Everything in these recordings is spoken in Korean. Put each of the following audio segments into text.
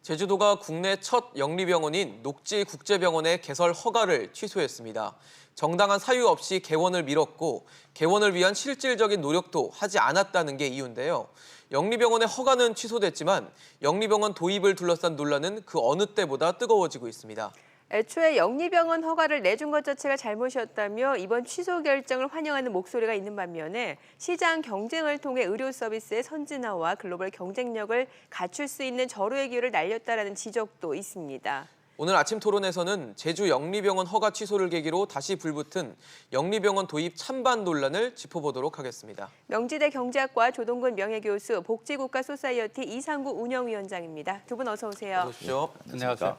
제주도가 국내 첫 영리병원인 녹지국제병원의 개설 허가를 취소했습니다. 정당한 사유 없이 개원을 미뤘고 개원을 위한 실질적인 노력도 하지 않았다는 게 이유인데요. 영리병원의 허가는 취소됐지만 영리병원 도입을 둘러싼 논란은 그 어느 때보다 뜨거워지고 있습니다. 애초에 영리병원 허가를 내준 것 자체가 잘못이었다며 이번 취소 결정을 환영하는 목소리가 있는 반면에 시장 경쟁을 통해 의료 서비스의 선진화와 글로벌 경쟁력을 갖출 수 있는 절호의 기회를 날렸다라는 지적도 있습니다. 오늘 아침 토론에서는 제주 영리병원 허가 취소를 계기로 다시 불붙은 영리병원 도입 찬반 논란을 짚어보도록 하겠습니다. 명지대 경제학과 조동근 명예교수, 복지국가 소사이어티 이상구 운영위원장입니다. 두 분 어서 오세요. 어서 오십시오. 안녕하세요.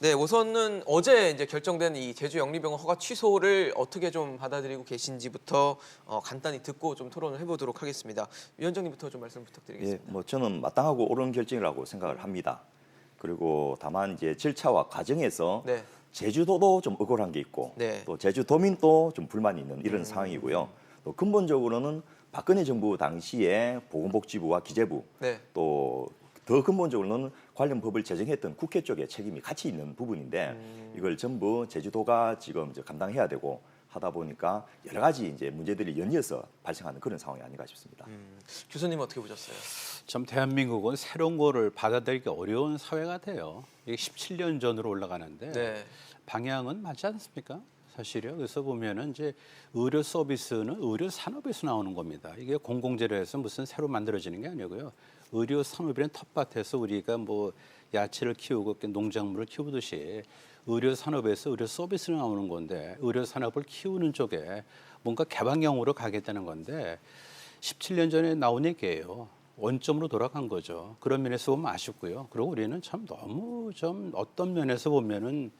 네, 우선은 어제 결정된 이 제주 영리병원 허가 취소를 어떻게 좀 받아들이고 계신지부터 간단히 듣고 좀 토론을 해보도록 하겠습니다. 위원장님부터 좀 말씀 부탁드리겠습니다. 예, 저는 마땅하고 옳은 결정이라고 생각을 합니다. 그리고 다만 이제 절차와 과정에서 네. 제주도도 좀 억울한 게 있고 네. 또 제주도민도 좀 불만이 있는 이런 상황이고요. 또 근본적으로는 박근혜 정부 당시에 보건복지부와 기재부 네. 또 더 근본적으로는 관련 법을 제정했던 국회 쪽에 책임이 같이 있는 부분인데 이걸 전부 제주도가 지금 이제 감당해야 되고 하다 보니까 여러 가지 이제 문제들이 연이어서 발생하는 그런 상황이 아닌가 싶습니다. 교수님 어떻게 보셨어요? 참 대한민국은 새로운 거를 받아들이기 어려운 사회가 돼요. 이게 17년 전으로 올라가는데 네. 방향은 맞지 않습니까? 사실요. 그래서 보면은 이제 의료 서비스는 의료 산업에서 나오는 겁니다. 이게 공공재료에서 무슨 새로 만들어지는 게 아니고요. 의료 산업이라는 텃밭에서 우리가 뭐 야채를 키우고 농작물을 키우듯이 의료 산업에서 의료 서비스로 나오는 건데 의료 산업을 키우는 쪽에 뭔가 개방형으로 가겠다는 건데 17년 전에 나온 얘기예요. 원점으로 돌아간 거죠. 그런 면에서 보면 아쉽고요. 그리고 우리는 참 너무 좀 어떤 면에서 보면은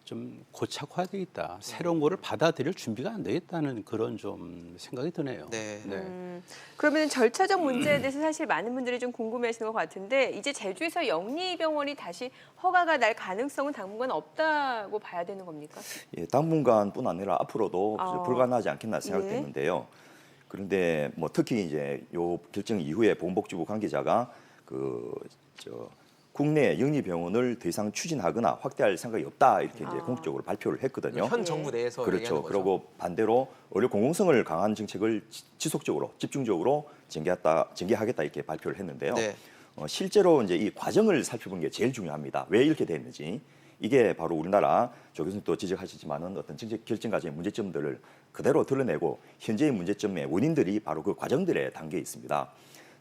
좀 고착화돼 있다. 새로운 거를 받아들일 준비가 안 돼 있다는 그런 좀 생각이 드네요. 네. 그러면 절차적 문제에 대해서 사실 많은 분들이 좀 궁금해하시는 것 같은데 이제 제주에서 영리병원이 다시 허가가 날 가능성은 당분간 없다고 봐야 되는 겁니까? 예, 당분간뿐 아니라 앞으로도 불가능하지 않겠나 예. 생각되는데요. 그런데 뭐 특히 이제 요 결정 이후에 보건복지부 관계자가 국내 영리병원을 더 이상 추진하거나 확대할 생각이 없다 이렇게 이제 공식적으로 발표를 했거든요. 현 정부 내에서 그렇죠. 얘기하는 거죠. 그리고 반대로 의료 공공성을 강한 정책을 지속적으로 집중적으로 전개하겠다 이렇게 발표를 했는데요. 네. 실제로 이제 이 과정을 살펴본 게 제일 중요합니다. 왜 이렇게 됐는지. 이게 바로 우리나라 조 교수님도 지적하시지만은 어떤 정책 결정 과정의 문제점들을 그대로 드러내고 현재의 문제점의 원인들이 바로 그 과정들에 담겨 있습니다.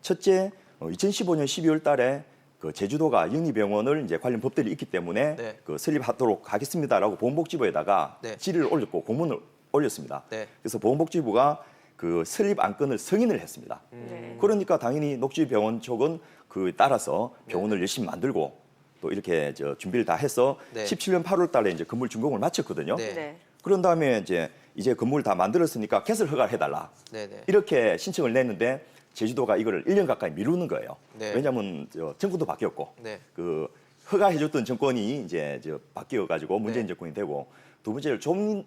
첫째, 2015년 12월 달에 그 제주도가 영리병원을 이제 관련 법들이 있기 때문에 네. 그 설립하도록 하겠습니다라고 보건복지부에다가 네. 질의를 올렸고 공문을 올렸습니다. 네. 그래서 보건복지부가 그 설립 안건을 승인을 했습니다. 네. 그러니까 당연히 녹지병원 쪽은 그 따라서 병원을 열심히 만들고 또 이렇게 준비를 다 해서 네. 17년 8월 달에 이제 건물 준공을 마쳤거든요. 네. 네. 그런 다음에 이제 건물 다 만들었으니까 개설 허가를 해달라. 네네. 이렇게 신청을 냈는데 제주도가 이거를 1년 가까이 미루는 거예요. 네. 왜냐하면 정권도 바뀌었고 네. 그 허가해줬던 정권이 이제 바뀌어가지고 문재인 네. 정권이 되고 두 번째로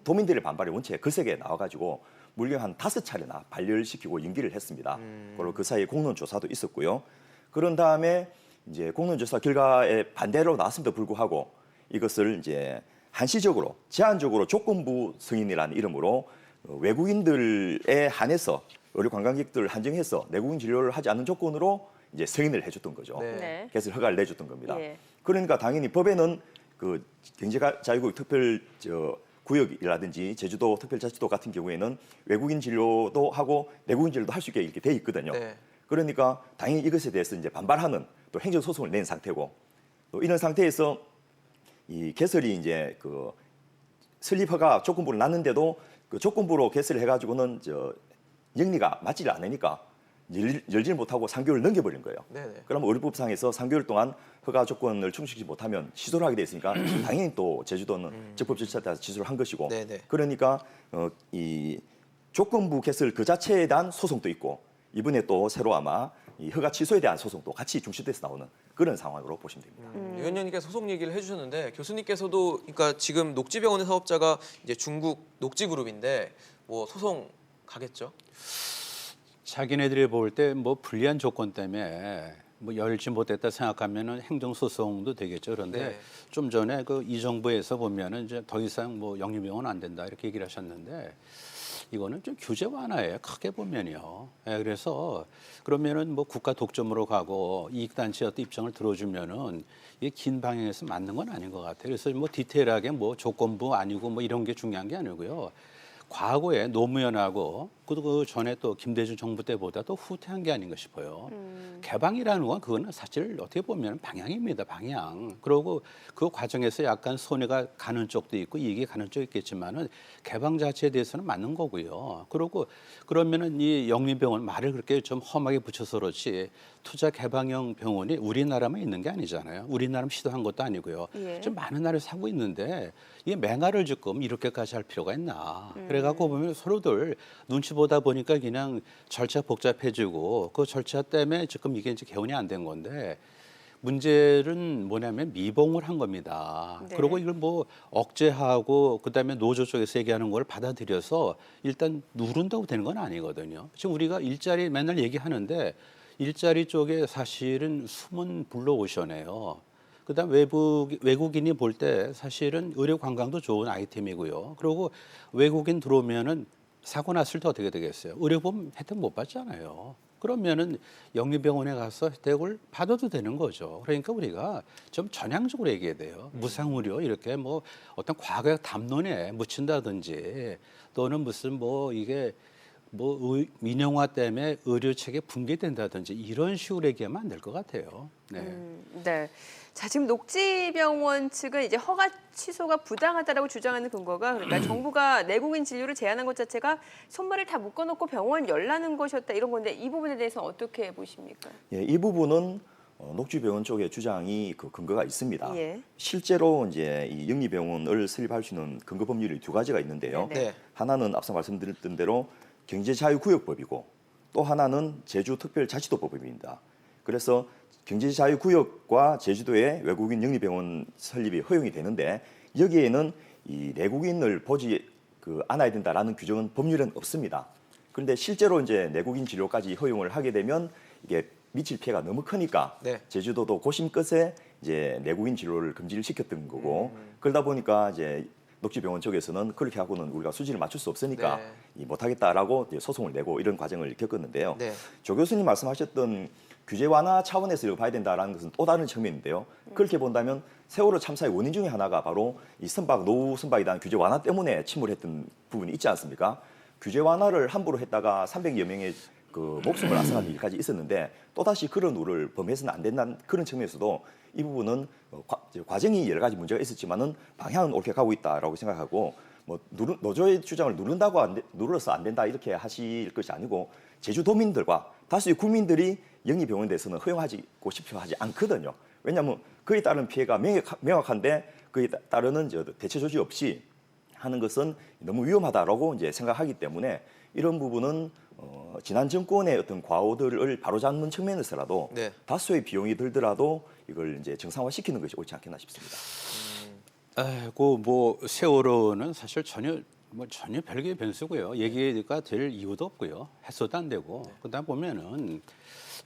도민들의 반발이 원체 거세게 나와가지고 물량 한 5차례나 발열시키고 연기를 했습니다. 그리고 그 사이에 공론조사도 있었고요. 그런 다음에 이제 공론조사 결과에 반대로 나왔음에도 불구하고 이것을 이제 한시적으로 제한적으로 조건부 승인이라는 이름으로 외국인들에 한해서 의료 관광객들 한정해서 내국인 진료를 하지 않는 조건으로 이제 승인을 해줬던 거죠. 네. 네. 개설 허가를 내줬던 겁니다. 예. 그러니까 당연히 법에는 그 경제자유국 특별 구역이라든지 제주도 특별자치도 같은 경우에는 외국인 진료도 하고 내국인 진료도 할 수 있게 이렇게 돼 있거든요. 네. 그러니까 당연히 이것에 대해서 이제 반발하는 또 행정 소송을 낸 상태고 또 이런 상태에서 이 개설이 이제 그 설립 허가 조건부를 놨는데도 그 조건부로 개설을 해가지고는 영리가 맞지를 않으니까 열지를 못하고 3개월을 넘겨버린 거예요. 네네. 그러면 의료법상에서 3개월 동안 허가 조건을 충족시키지 못하면 취소를 하게 돼 있으니까 당연히 또 제주도는 적법 절차에 따라서 취소를 한 것이고 네네. 그러니까 이 조건부 개설 그 자체에 대한 소송도 있고 이번에 또 새로 아마 이 허가 취소에 대한 소송도 같이 중시돼서 나오는 그런 상황으로 보시면 됩니다. 위원장님께서 소송 얘기를 해주셨는데 교수님께서도 그러니까 지금 녹지병원의 사업자가 이제 중국 녹지그룹인데 뭐 소송 가겠죠? 자기네들이 볼 때 뭐 불리한 조건 때문에 뭐 열지 못했다 생각하면은 행정소송도 되겠죠. 그런데 네. 좀 전에 그 이 정부에서 보면은 이제 더 이상 뭐 영리병원 안 된다 이렇게 얘기를 하셨는데 이거는 좀 규제 완화예요. 크게 보면요. 예, 그래서 그러면은 뭐 국가 독점으로 가고 이익단체 어떤 입장을 들어주면은 이게 긴 방향에서 맞는 건 아닌 것 같아요. 그래서 뭐 디테일하게 뭐 조건부 아니고 뭐 이런 게 중요한 게 아니고요. 과거에 노무현하고 그 전에 또 김대중 정부 때보다 도 후퇴한 게 아닌가 싶어요. 개방이라는 건 그거는 사실 어떻게 보면 방향입니다. 방향. 그리고 그 과정에서 약간 손해가 가는 쪽도 있고 이익이 가는 쪽이 있겠지만은 개방 자체에 대해서는 맞는 거고요. 그리고 그러면은 이 영리병원 말을 그렇게 좀 험하게 붙여서 그렇지 투자 개방형 병원이 우리나라만 있는 게 아니잖아요. 우리나라만 시도한 것도 아니고요. 예. 좀 많은 나라에서 하고 있는데 이게 맹아를 지금 이렇게까지 할 필요가 있나. 그래갖고 보면 서로들 눈치 보다 보니까 그냥 절차 복잡해지고 그 절차 때문에 지금 이게 이제 개원이 안 된 건데 문제는 뭐냐면 미봉을 한 겁니다. 네. 그리고 이걸 뭐 억제하고 그다음에 노조 쪽에서 얘기하는 걸 받아들여서 일단 누른다고 되는 건 아니거든요. 지금 우리가 일자리 맨날 얘기하는데 일자리 쪽에 사실은 숨은 블루오션이에요. 그다음 외국인이 볼 때 사실은 의료 관광도 좋은 아이템이고요. 그리고 외국인 들어오면은 사고 났을 때 어떻게 되겠어요? 의료보험 혜택 못 받잖아요. 그러면은 영리병원에 가서 혜택을 받아도 되는 거죠. 그러니까 우리가 좀 전향적으로 얘기해야 돼요. 무상의료 이렇게 뭐 어떤 과거의 담론에 묻힌다든지 또는 무슨 뭐 이게 뭐 민영화 때문에 의료 체계 붕괴된다든지 이런 식으로 얘기하면 안 될 것 같아요. 네. 네. 자, 지금 녹지병원 측은 이제 허가 취소가 부당하다라고 주장하는 근거가 그러니까 정부가 내국인 진료를 제한한 것 자체가 손발을 다 묶어놓고 병원 열라는 것이었다 이런 건데 이 부분에 대해서 어떻게 보십니까? 예, 이 부분은 녹지병원 쪽의 주장이 그 근거가 있습니다. 예. 실제로 이제 이 영리병원을 설립할 수 있는 근거 법률이 두 가지가 있는데요. 네. 네. 하나는 앞서 말씀드렸던 대로 경제자유구역법이고 또 하나는 제주특별자치도법입니다. 그래서 경제자유구역과 제주도의 외국인 영리병원 설립이 허용이 되는데 여기에는 이 내국인을 보지 않아야 된다라는 규정은 법률에는 없습니다. 그런데 실제로 이제 내국인 진료까지 허용을 하게 되면 이게 미칠 피해가 너무 크니까 네. 제주도도 고심 끝에 이제 내국인 진료를 금지를 시켰던 거고 그러다 보니까 이제 녹지병원 쪽에서는 그렇게 하고는 우리가 수준을 맞출 수 없으니까 네. 못하겠다라고 이제 소송을 내고 이런 과정을 겪었는데요. 네. 조 교수님 말씀하셨던 규제 완화 차원에서 이걸 봐야 된다라는 것은 또 다른 측면인데요. 그렇게 본다면 세월호 참사의 원인 중에 하나가 바로 이 선박, 노후 선박에 대한 규제 완화 때문에 침몰했던 부분이 있지 않습니까? 규제 완화를 함부로 했다가 300여 명의 그 목숨을 앗아간 일까지 있었는데 또다시 그런 우를 범해서는 안 된다는 그런 측면에서도 이 부분은 과정이 여러 가지 문제가 있었지만은 방향은 옳게 가고 있다라고 생각하고 뭐 노조의 주장을 누르러서 안 된다 이렇게 하실 것이 아니고 제주도민들과 다수의 국민들이 영리병원에 대해서는 허용하고 싶어 하지 않거든요. 왜냐하면 그에 따른 피해가 명확한데 그에 따르는 대체 조치 없이 하는 것은 너무 위험하다라고 이제 생각하기 때문에 이런 부분은 지난 정권의 어떤 과오들을 바로잡는 측면에서라도 네. 다수의 비용이 들더라도 이걸 이제 정상화시키는 것이 옳지 않겠나 싶습니다. 아이고 뭐 세월호는 사실 전혀 별개의 변수고요. 얘기가 될 이유도 없고요. 해소도 안 되고 그다음 보면은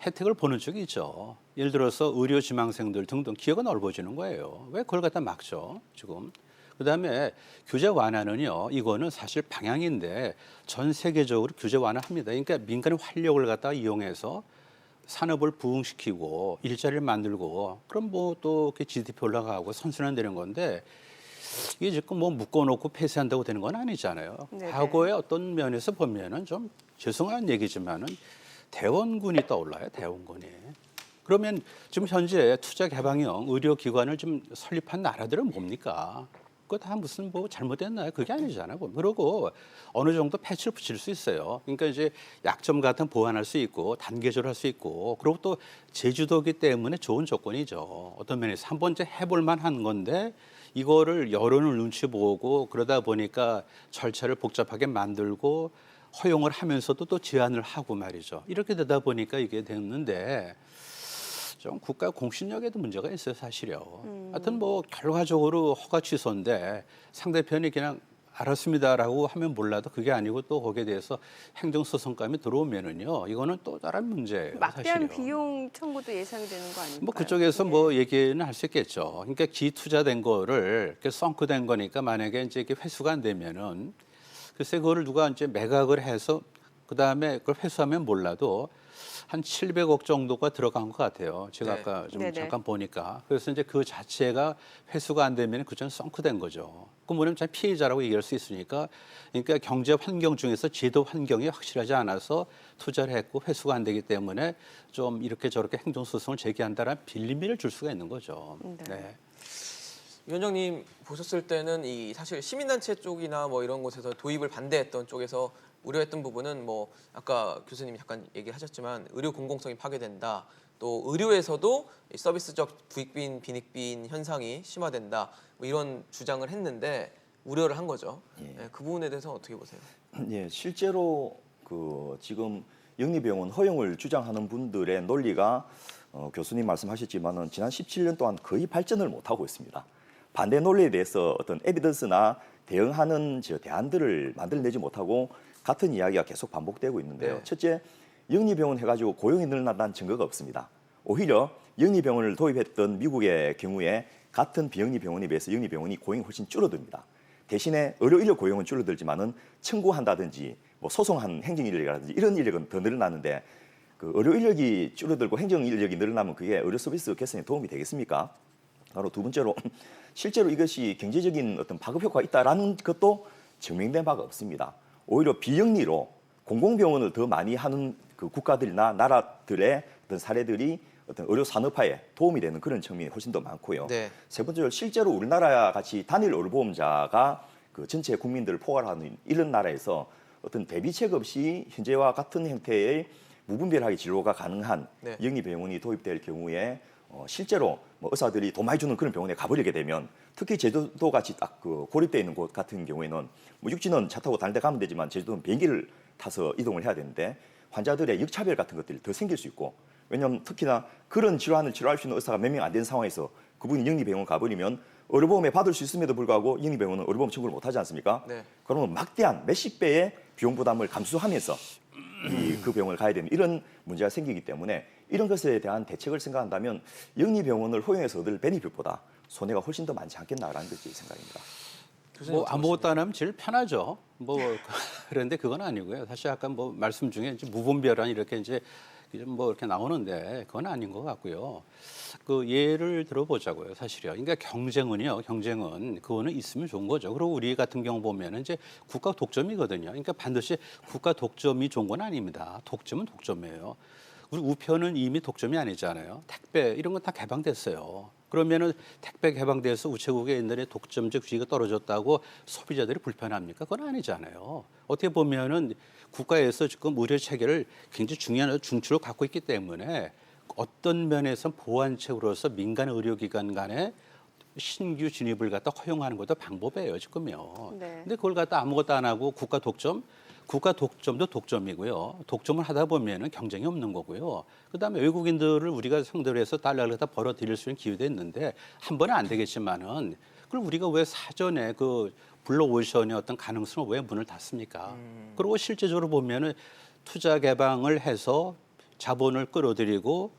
혜택을 보는 쪽이 있죠. 예를 들어서 의료 지망생들 등등 기회가 넓어지는 거예요. 왜 그걸 갖다 막죠 지금? 그다음에 규제 완화는요. 이거는 사실 방향인데 전 세계적으로 규제 완화합니다. 그러니까 민간의 활력을 갖다 이용해서 산업을 부흥시키고 일자리를 만들고 그럼 뭐 또 GDP 올라가고 선순환되는 건데 이게 지금 뭐 묶어놓고 폐쇄한다고 되는 건 아니잖아요. 네네. 과거의 어떤 면에서 보면은 좀 죄송한 얘기지만은 대원군이 떠올라요. 대원군이. 그러면 지금 현재 투자 개방형 의료기관을 좀 설립한 나라들은 뭡니까? 그거 다 무슨 뭐 잘못됐나요? 그게 아니잖아요. 그리고 어느 정도 패치를 붙일 수 있어요. 그러니까 이제 약점 같은 보완할 수 있고 단계적으로 할 수 있고 그리고 또 제주도기 때문에 좋은 조건이죠. 어떤 면에서 한 번째 해볼 만한 건데 이거를 여론을 눈치 보고 그러다 보니까 절차를 복잡하게 만들고 허용을 하면서도 또 제한을 하고 말이죠. 이렇게 되다 보니까 이게 됐는데 좀 국가 공신력에도 문제가 있어요, 사실요. 하여튼 뭐 결과적으로 허가 취소인데 상대편이 그냥 알았습니다라고 하면 몰라도 그게 아니고 또 거기에 대해서 행정소송감이 들어오면은요, 이거는 또 다른 문제예요. 막대한 사실은. 비용 청구도 예상되는 거 아닙니까? 뭐 그쪽에서 예. 뭐 얘기는 할 수 있겠죠. 그러니까 기투자된 거를 이렇게 썬크된 거니까 만약에 이제 이게 회수가 안 되면은 글쎄 그거를 누가 이제 매각을 해서 그 다음에 그걸 회수하면 몰라도 한 700억 정도가 들어간 것 같아요. 제가 네. 아까 좀 네네. 잠깐 보니까. 그래서 이제 그 자체가 회수가 안 되면 그전 썬크된 거죠. 그럼 뭐냐면 참 피해자라고 얘기할 수 있으니까 그러니까 경제 환경 중에서 제도 환경이 확실하지 않아서 투자를 했고 회수가 안 되기 때문에 좀 이렇게 저렇게 행정소송을 제기한다는 빌미를 줄 수가 있는 거죠. 네. 네. 위원장님 보셨을 때는 이 사실 시민단체 쪽이나 뭐 이런 곳에서 도입을 반대했던 쪽에서 우려했던 부분은 뭐 아까 교수님이 잠깐 얘기하셨지만 의료 공공성이 파괴된다. 또 의료에서도 이 서비스적 부익빈 빈익빈 현상이 심화된다. 뭐 이런 주장을 했는데 우려를 한 거죠. 예. 그 부분에 대해서 어떻게 보세요? 예, 실제로 그 지금 영리병원 허용을 주장하는 분들의 논리가 교수님 말씀하셨지만은 지난 17년 동안 거의 발전을 못 하고 있습니다. 반대 논리에 대해서 어떤 에비던스나 대응하는 대안들을 만들어내지 못하고 같은 이야기가 계속 반복되고 있는데요. 네. 첫째, 영리병원 해가지고 고용이 늘어난다는 증거가 없습니다. 오히려 영리병원을 도입했던 미국의 경우에 같은 비영리병원에 비해서 영리병원이 고용이 훨씬 줄어듭니다. 대신에 의료인력 고용은 줄어들지만은 청구한다든지 뭐 소송한 행정인력이라든지 이런 인력은 더 늘어나는데 그 의료인력이 줄어들고 행정인력이 늘어나면 그게 의료 서비스 개선에 도움이 되겠습니까? 바로 두 번째로 실제로 이것이 경제적인 어떤 파급 효과가 있다라는 것도 증명된 바가 없습니다. 오히려 비영리로 공공병원을 더 많이 하는 그 국가들이나 나라들의 어떤 사례들이 어떤 의료 산업화에 도움이 되는 그런 측면이 훨씬 더 많고요. 네. 세 번째로 실제로 우리나라 같이 단일 의료보험자가 그 전체 국민들을 포괄하는 이런 나라에서 어떤 대비책 없이 현재와 같은 형태의 무분별하게 진료가 가능한 네. 영리병원이 도입될 경우에 실제로 뭐 의사들이 돈 많이 주는 그런 병원에 가버리게 되면 특히 제주도 같이 딱 그 고립되어 있는 곳 같은 경우에는 뭐 육지는 차 타고 다른 데 가면 되지만 제주도는 비행기를 타서 이동을 해야 되는데 환자들의 역차별 같은 것들이 더 생길 수 있고 왜냐하면 특히나 그런 질환을 치료할 수 있는 의사가 몇 명 안 되는 상황에서 그분이 영리병원 가버리면 의료보험에 받을 수 있음에도 불구하고 영리병원은 의료보험 청구를 못 하지 않습니까? 네. 그러면 막대한 몇십 배의 비용 부담을 감수하면서 그 병원을 가야 되는 이런 문제가 생기기 때문에 이런 것에 대한 대책을 생각한다면 영리병원을 허용해서 얻을 베니핏보다 손해가 훨씬 더 많지 않겠나라는 것이 생각입니다. 교수님 뭐 어떻게 아무것도 안 하면 제일 편하죠. 뭐 그런데 그건 아니고요. 사실 아까 뭐 말씀 중에 이제 무분별한 이렇게 이제 뭐 이렇게 나오는데 그건 아닌 것 같고요. 그 예를 들어보자고요. 사실요. 그러니까 경쟁은요. 경쟁은 그거는 있으면 좋은 거죠. 그리고 우리 같은 경우 보면은 이제 국가 독점이거든요. 그러니까 반드시 국가 독점이 좋은 건 아닙니다. 독점은 독점이에요. 우리 우편은 이미 독점이 아니잖아요. 택배 이런 건 다 개방됐어요. 그러면은 택배 개방돼서 우체국의 옛날에 독점적 지위가 떨어졌다고 소비자들이 불편합니까? 그건 아니잖아요. 어떻게 보면은 국가에서 지금 의료 체계를 굉장히 중요한 중추를 갖고 있기 때문에 어떤 면에서 보완책으로서 민간 의료기관 간에 신규 진입을 갖다 허용하는 것도 방법이에요 지금요. 네. 근데 그걸 갖다 아무것도 안 하고 국가 독점도 독점이고요. 독점을 하다 보면은 경쟁이 없는 거고요. 그다음에 외국인들을 우리가 상대로 해서 달러를 갖다 벌어들일 수 있는 기회도 있는데 한 번은 안 되겠지만은 그걸 우리가 왜 사전에 그 블루오션의 어떤 가능성을 왜 문을 닫습니까? 그리고 실제적으로 보면은 투자 개방을 해서 자본을 끌어들이고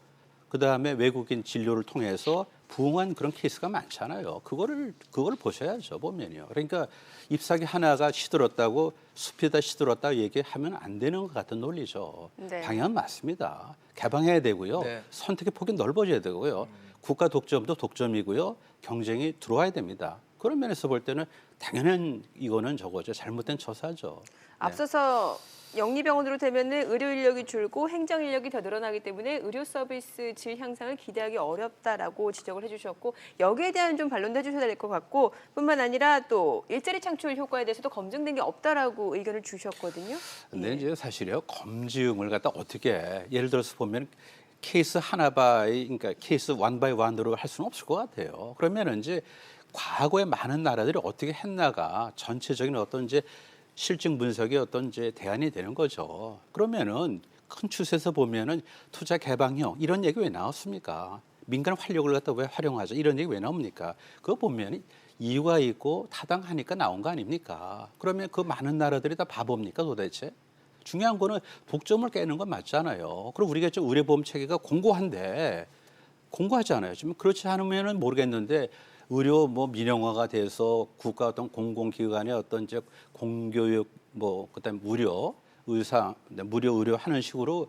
그다음에 외국인 진료를 통해서 부응한 그런 케이스가 많잖아요. 그거를 보셔야죠, 보면요. 그러니까 잎사귀 하나가 시들었다고 숲이 다 시들었다 얘기하면 안 되는 것 같은 논리죠. 네. 방향은 맞습니다. 개방해야 되고요. 네. 선택의 폭이 넓어져야 되고요. 국가 독점도 독점이고요. 경쟁이 들어와야 됩니다. 그런 면에서 볼 때는 당연한 이거는 저거죠. 잘못된 처사죠. 앞서서 영리병원으로 되면은 의료 인력이 줄고 행정 인력이 더 늘어나기 때문에 의료 서비스 질 향상을 기대하기 어렵다라고 지적을 해주셨고 여기에 대한 좀 반론도 해주셔야 될 것 같고 뿐만 아니라 또 일자리 창출 효과에 대해서도 검증된 게 없다라고 의견을 주셨거든요. 근데 예. 이제 사실요 검증을 갖다 어떻게 예를 들어서 보면 케이스 하나 바이 그러니까 케이스 원 바이 원으로 할 수는 없을 것 같아요. 그러면 이제 과거에 많은 나라들이 어떻게 했나가 전체적인 어떤 이제 실증 분석의 어떤 이제 대안이 되는 거죠. 그러면은 큰 추세에서 보면은 투자 개방형 이런 얘기 왜 나왔습니까? 민간 활력을 갖다 왜 활용하죠? 이런 얘기 왜 나옵니까? 그거 보면 이유가 있고 타당하니까 나온 거 아닙니까? 그러면 그 많은 나라들이 다 바보입니까 도대체? 중요한 거는 독점을 깨는 건 맞잖아요. 그리고 우리가 좀 의료보험 체계가 공고한데 공고하잖아요. 지금 그렇지 않으면은 모르겠는데 의료 뭐 민영화가 돼서 국가 어떤 공공기관의 어떤 이제 공교육 뭐 그다음 무료 의사 무료 의료 하는 식으로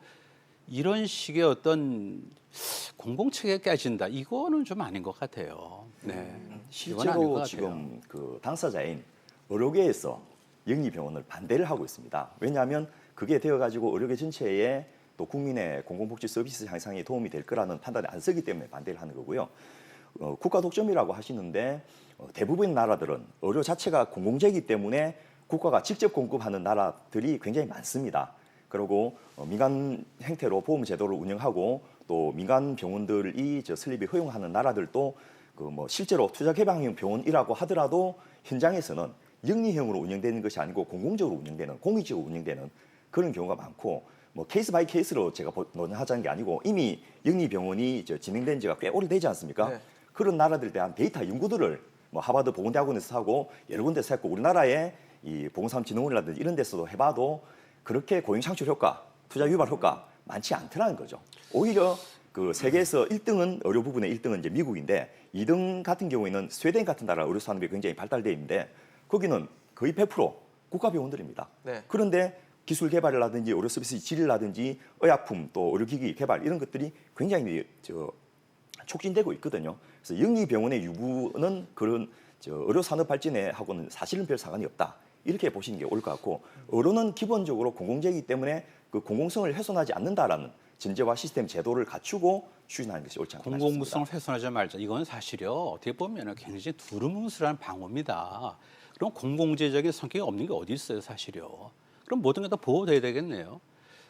이런 식의 어떤 공공체계 깨진다. 이거는 좀 아닌 것 같아요. 네. 이건 아닌 것 실제로 같아요. 지금 그 당사자인 의료계에서 영리병원을 반대를 하고 있습니다. 왜냐하면 그게 되어가지고 의료계 전체에 또 국민의 공공복지 서비스 향상에 도움이 될 거라는 판단에 안 서기 때문에 반대를 하는 거고요. 국가 독점이라고 하시는데 대부분의 나라들은 의료 자체가 공공재이기 때문에 국가가 직접 공급하는 나라들이 굉장히 많습니다. 그리고 민간 형태로 보험 제도를 운영하고 또 민간 병원들이 설립이 허용하는 나라들도 그 뭐 실제로 투자 개방형 병원이라고 하더라도 현장에서는 영리형으로 운영되는 것이 아니고 공공적으로 운영되는 공익적으로 운영되는 그런 경우가 많고 뭐 케이스 바이 케이스로 제가 논하자는 게 아니고 이미 영리병원이 진행된 지가 꽤 오래되지 않습니까? 네. 그런 나라들에 대한 데이터 연구들을 뭐 하버드 보건대학원에서 하고 여러 군데서 했고 우리나라의 이 보건산업진흥원이라든지 이런 데서도 해봐도 그렇게 고용창출 효과, 투자 유발 효과 많지 않더라는 거죠. 오히려 그 세계에서 1등은 의료 부분의 1등은 이제 미국인데 2등 같은 경우에는 스웨덴 같은 나라 의료 산업이 굉장히 발달되어 있는데 거기는 거의 100% 국가 병원들입니다. 네. 그런데 기술 개발이라든지 의료 서비스 질이라든지 의약품 또 의료기기 개발 이런 것들이 굉장히 촉진되고 있거든요. 그래서 영리병원의 유부는 그런 의료 산업 발전에 하고는 사실은 별 상관이 없다. 이렇게 보시는 게 옳을 것 같고 의료는 기본적으로 공공재이기 때문에 그 공공성을 훼손하지 않는다라는 전제와 시스템 제도를 갖추고 추진하는 것이 옳지 않나 싶습니다. 공공무성을 훼손하지 말자. 이건 사실요. 어떻게 보면 굉장히 두루뭉술한 방어입니다. 그럼 공공재적인 성격이 없는 게 어디 있어요, 사실요. 그럼 모든 게 다 보호돼야 되겠네요.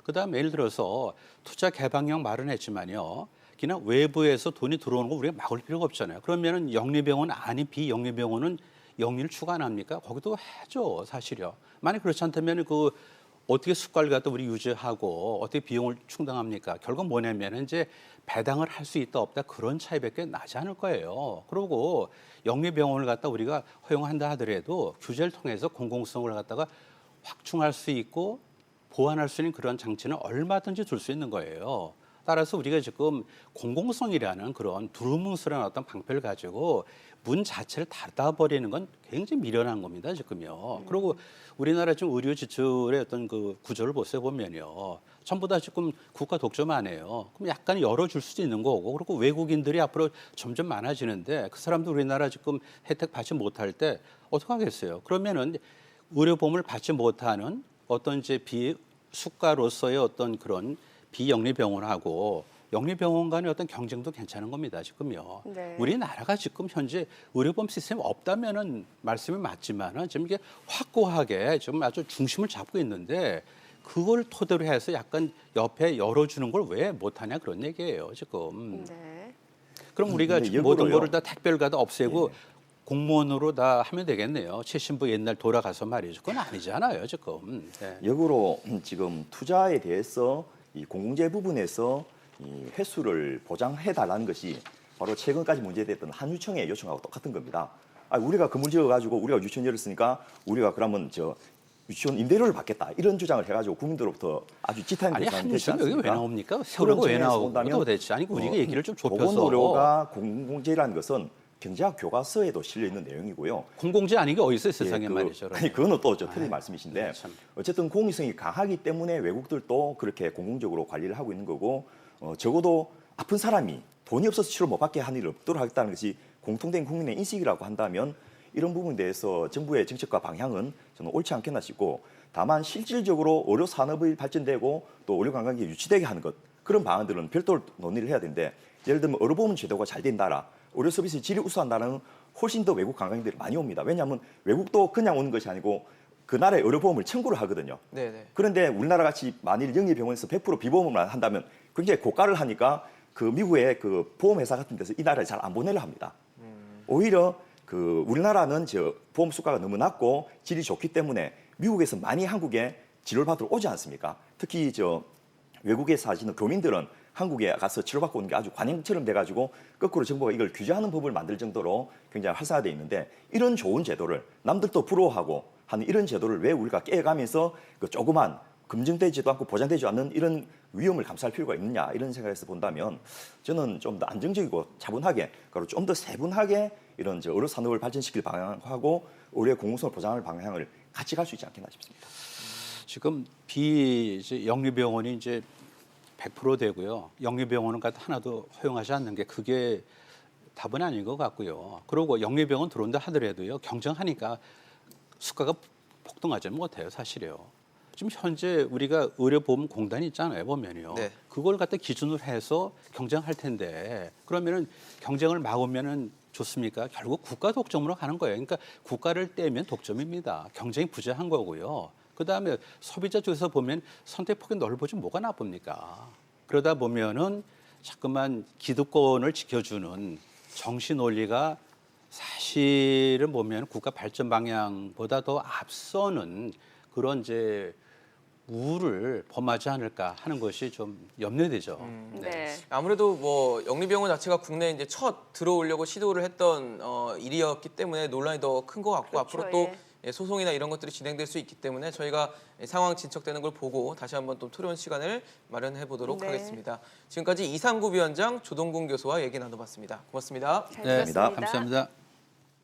그다음에 예를 들어서 투자 개방형 말은 했지만요. 그냥 외부에서 돈이 들어오는 거 우리가 막을 필요가 없잖아요. 그러면은 영리병원 아닌 비영리병원은 영리를 추가 안 합니까? 거기도 해줘, 사실요. 만약 그렇지 않다면 그 어떻게 습관을 갖다 우리 유지하고 어떻게 비용을 충당합니까? 결국 뭐냐면 이제 배당을 할 수 있다 없다 그런 차이밖에 나지 않을 거예요. 그리고 영리병원을 갖다 우리가 허용한다 하더라도 규제를 통해서 공공성을 갖다가 확충할 수 있고 보완할 수 있는 그런 장치는 얼마든지 둘 수 있는 거예요. 따라서 우리가 지금 공공성이라는 그런 두루뭉술한 어떤 방패를 가지고 문 자체를 닫아버리는 건 굉장히 미련한 겁니다, 지금요. 그리고 우리나라 지금 의료 지출의 어떤 그 구조를 보면요. 전부 다 지금 국가 독점 안 해요. 그럼 약간 열어줄 수도 있는 거고, 그리고 외국인들이 앞으로 점점 많아지는데 그 사람들 우리나라 지금 혜택 받지 못할 때 어떻게 하겠어요? 그러면은 의료보험을 받지 못하는 어떤 이제 비수가로서의 어떤 그런 비영리병원하고 영리병원 간의 어떤 경쟁도 괜찮은 겁니다, 지금요. 네. 우리나라가 지금 현재 의료보험 시스템이 없다면은 말씀이 맞지만은 지금 이게 확고하게 지금 아주 중심을 잡고 있는데 그걸 토대로 해서 약간 옆에 열어주는 걸 왜 못하냐 그런 얘기예요, 지금. 네. 그럼 우리가 근데 지금 모든 역으로요. 거를 다 택배를 가다 없애고 공무원으로 다 하면 되겠네요. 최신부 옛날 돌아가서 말이죠. 그건 아니잖아요, 지금. 네. 역으로 지금 투자에 대해서 이 공공재 부분에서 이 횟수를 보장해달라는 것이 바로 최근까지 문제됐던 한유청의 요청하고 똑같은 겁니다. 우리가 건물 지어가지고 우리가 유치원 열었으니까 우리가 그러면 유치원 임대료를 받겠다 이런 주장을 해가지고 국민들로부터 아주 지탄 아니 대상이 되지 한유청 여기 않습니까? 왜 나옵니까? 세월호가 왜 측면에서 나오고 본다면 도대체 아니 우리가 얘기를 좀 좁혀서 보건의료가 공공재라는 것은 경제학 교과서에도 실려 있는 내용이고요. 공공재 아닌 게 어디 있어요 세상에 예, 말이죠. 아니 그거는 또 틀린 말씀이신데 참. 어쨌든 공익성이 강하기 때문에 외국들도 그렇게 공공적으로 관리를 하고 있는 거고 적어도 아픈 사람이 돈이 없어서 치료 못 받게 하는 일을 없도록 하겠다는 것이 공통된 국민의 인식이라고 한다면 이런 부분에 대해서 정부의 정책과 방향은 저는 옳지 않겠나 싶고 다만 실질적으로 의료 산업이 발전되고 또 의료 관광이 유치되게 하는 것 그런 방안들은 별도로 논의를 해야 되는데 예를 들면 의료보험 제도가 잘 된 나라 의료 서비스 질이 우수한 나라는 훨씬 더 외국 관광객들이 많이 옵니다. 왜냐하면 외국도 그냥 오는 것이 아니고 그 나라의 의료보험을 청구를 하거든요. 네네. 그런데 우리나라 같이 만일 영리병원에서 100% 비보험을 한다면 굉장히 고가를 하니까 그 미국의 그 보험회사 같은 데서 이 나라에 잘 안 보내려 합니다. 오히려 그 우리나라는 보험 수가가 너무 낮고 질이 좋기 때문에 미국에서 많이 한국에 치료를 받으러 오지 않습니까? 특히 외국에 사시는 교민들은 한국에 가서 치료받고 오는 게 아주 관행처럼 돼가지고 거꾸로 정부가 이걸 규제하는 법을 만들 정도로 굉장히 활성화되어 있는데 이런 좋은 제도를 남들도 부러워하고 하는 이런 제도를 왜 우리가 깨가면서 그 조그만 검증되지도 않고 보장되지 않는 이런 위험을 감수할 필요가 있느냐 이런 생각에서 본다면 저는 좀 더 안정적이고 차분하게 그리고 좀 더 세분하게 이런 의료 산업을 발전시킬 방향하고 의료의 공공성을 보장하는 방향을 같이 갈 수 있지 않겠나 싶습니다. 지금 영리병원이 이제 100% 되고요. 영리병원은 하나도 허용하지 않는 게 그게 답은 아닌 것 같고요. 그리고 영리병원 들어온다 하더라도요. 경쟁하니까 수가가 폭등하지는 못해요. 사실이요. 지금 현재 우리가 의료보험공단이 있잖아요. 보면요. 네. 그걸 기준으로 해서 경쟁할 텐데 그러면은 경쟁을 막으면은 좋습니까? 결국 국가 독점으로 가는 거예요. 그러니까 국가를 떼면 독점입니다. 경쟁이 부재한 거고요. 그다음에 소비자 쪽에서 보면 선택폭이 넓어지면 뭐가 나쁩니까? 그러다 보면은 자꾸만 기득권을 지켜주는 정신 논리가 사실은 보면 국가 발전 방향보다 더 앞서는 그런 이제 우를 범하지 않을까 하는 것이 좀 염려되죠. 네. 아무래도 뭐 영리병원 자체가 국내에 이제 첫 들어오려고 시도를 했던 일이었기 때문에 논란이 더 큰 것 같고 그렇죠, 앞으로 또 소송이나 이런 것들이 진행될 수 있기 때문에 저희가 상황 진척되는 걸 보고 다시 한번 또 토론 시간을 마련해 보도록 네. 하겠습니다. 지금까지 이상구 위원장, 조동근 교수와 얘기 나눠봤습니다. 고맙습니다. 잘 네, 들었습니다. 감사합니다.